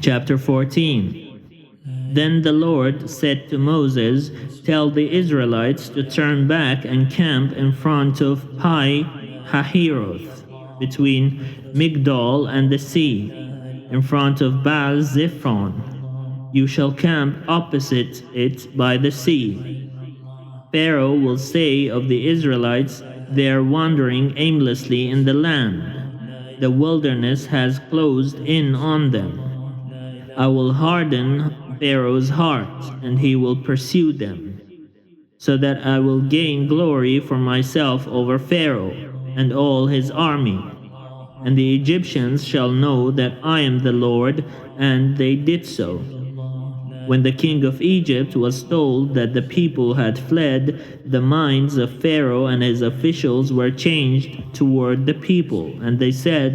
Chapter 14. Then the Lord said to Moses, "Tell the Israelites to turn back and camp in front of Pi Hahiroth, between Migdol and the sea, in front of Baal Zephon. You shall camp opposite it by the sea. Pharaoh will say of the Israelites, 'They are wandering aimlessly in the land. The wilderness has closed in on them.' I will harden Pharaoh's heart, and he will pursue them, so that I will gain glory for myself over Pharaoh and all his army. And the Egyptians shall know that I am the Lord," and they did so. When the king of Egypt was told that the people had fled, the minds of Pharaoh and his officials were changed toward the people, and they said,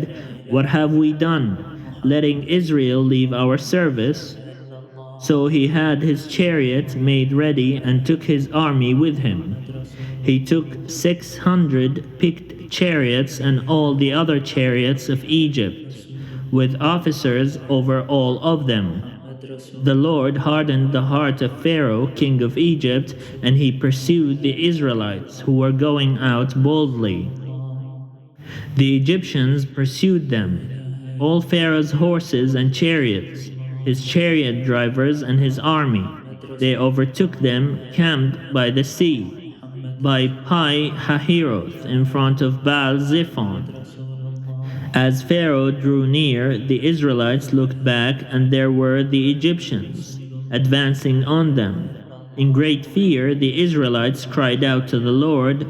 "What have we done, letting Israel leave our service?" So he had his chariot made ready and took his army with him. He took 600 picked chariots and all the other chariots of Egypt, with officers over all of them. The Lord hardened the heart of Pharaoh, king of Egypt, and he pursued the Israelites, who were going out boldly. The Egyptians pursued them, all Pharaoh's horses and chariots, his chariot drivers and his army. They overtook them, camped by the sea, by Pi Hahiroth, in front of Baal Zephon. As Pharaoh drew near, the Israelites looked back, and there were the Egyptians, advancing on them. In great fear, the Israelites cried out to the Lord.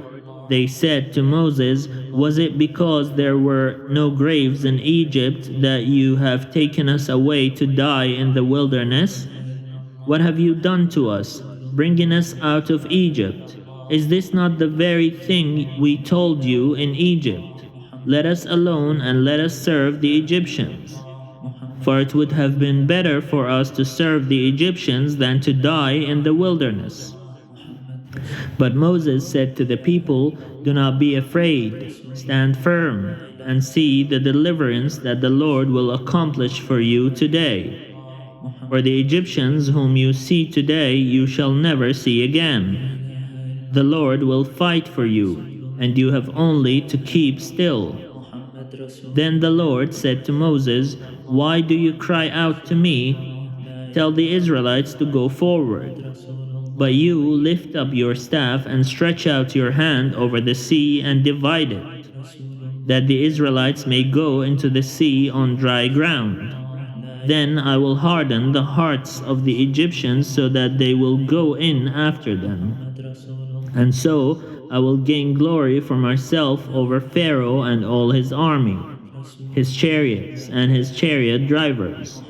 They said to Moses, "Was it because there were no graves in Egypt that you have taken us away to die in the wilderness? What have you done to us, bringing us out of Egypt? Is this not the very thing we told you in Egypt? Let us alone and let us serve the Egyptians. For it would have been better for us to serve the Egyptians than to die in the wilderness." But Moses said to the people, "Do not be afraid. Stand firm and see the deliverance that the Lord will accomplish for you today. For the Egyptians whom you see today you shall never see again. The Lord will fight for you, and you have only to keep still." Then the Lord said to Moses, "Why do you cry out to me? Tell the Israelites to go forward. But you lift up your staff and stretch out your hand over the sea and divide it, that the Israelites may go into the sea on dry ground. Then I will harden the hearts of the Egyptians so that they will go in after them. And so I will gain glory for myself over Pharaoh and all his army, his chariots and his chariot drivers.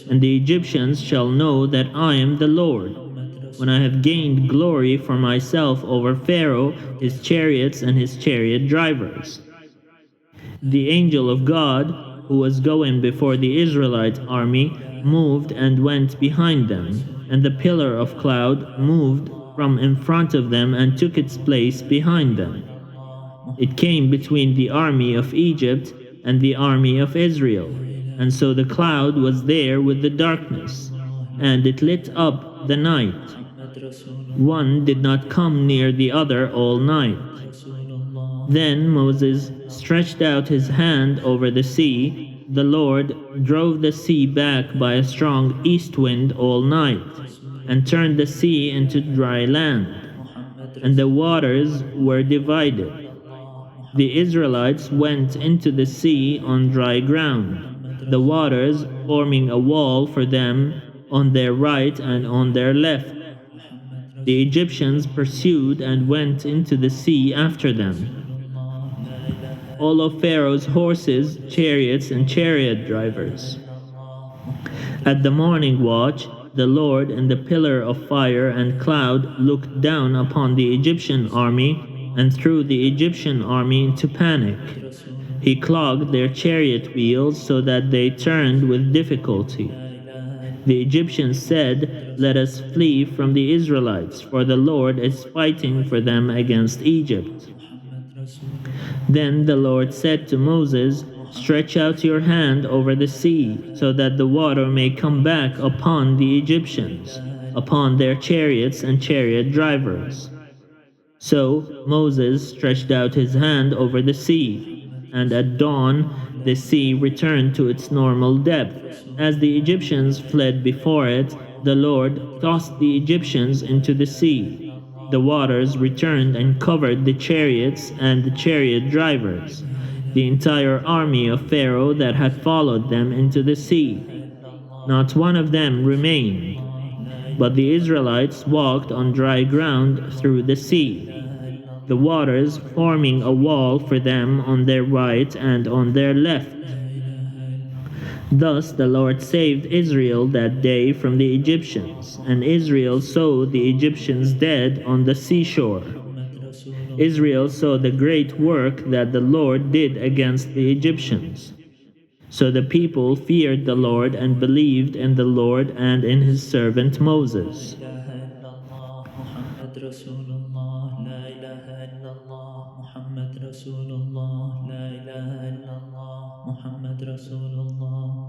And the Egyptians shall know that I am the Lord, when I have gained glory for myself over Pharaoh, his chariots and his chariot drivers." The angel of God, who was going before the Israelite army, moved and went behind them, and the pillar of cloud moved from in front of them and took its place behind them. It came between the army of Egypt and the army of Israel, and so the cloud was there with the darkness, and it lit up the night. One did not come near the other all night. Then Moses stretched out his hand over the sea. The Lord drove the sea back by a strong east wind all night, and turned the sea into dry land, and the waters were divided. The Israelites went into the sea on dry ground, the waters forming a wall for them on their right and on their left. The Egyptians pursued and went into the sea after them. All of Pharaoh's horses, chariots, and chariot drivers. At the morning watch, the Lord in the pillar of fire and cloud looked down upon the Egyptian army and threw the Egyptian army into panic. He clogged their chariot wheels so that they turned with difficulty. The Egyptians said, "Let us flee from the Israelites, for the Lord is fighting for them against Egypt." Then the Lord said to Moses, Stretch out your hand over the sea, so that the water may come back upon the Egyptians, upon their chariots and chariot drivers. So Moses stretched out his hand over the sea, and at dawn the sea returned to its normal depth. As the Egyptians fled before it, the Lord tossed the Egyptians into the sea. The waters returned and covered the chariots and the chariot drivers, the entire army of Pharaoh that had followed them into the sea. Not one of them remained, but the Israelites walked on dry ground through the sea, the waters forming a wall for them on their right and on their left. Thus the Lord saved Israel that day from the Egyptians, and Israel saw the Egyptians dead on the seashore. Israel saw the great work that the Lord did against the Egyptians. So the people feared the Lord and believed in the Lord and in his servant Moses. محمد رسول الله لا إله إلا الله محمد رسول الله لا إله إلا الله محمد رسول الله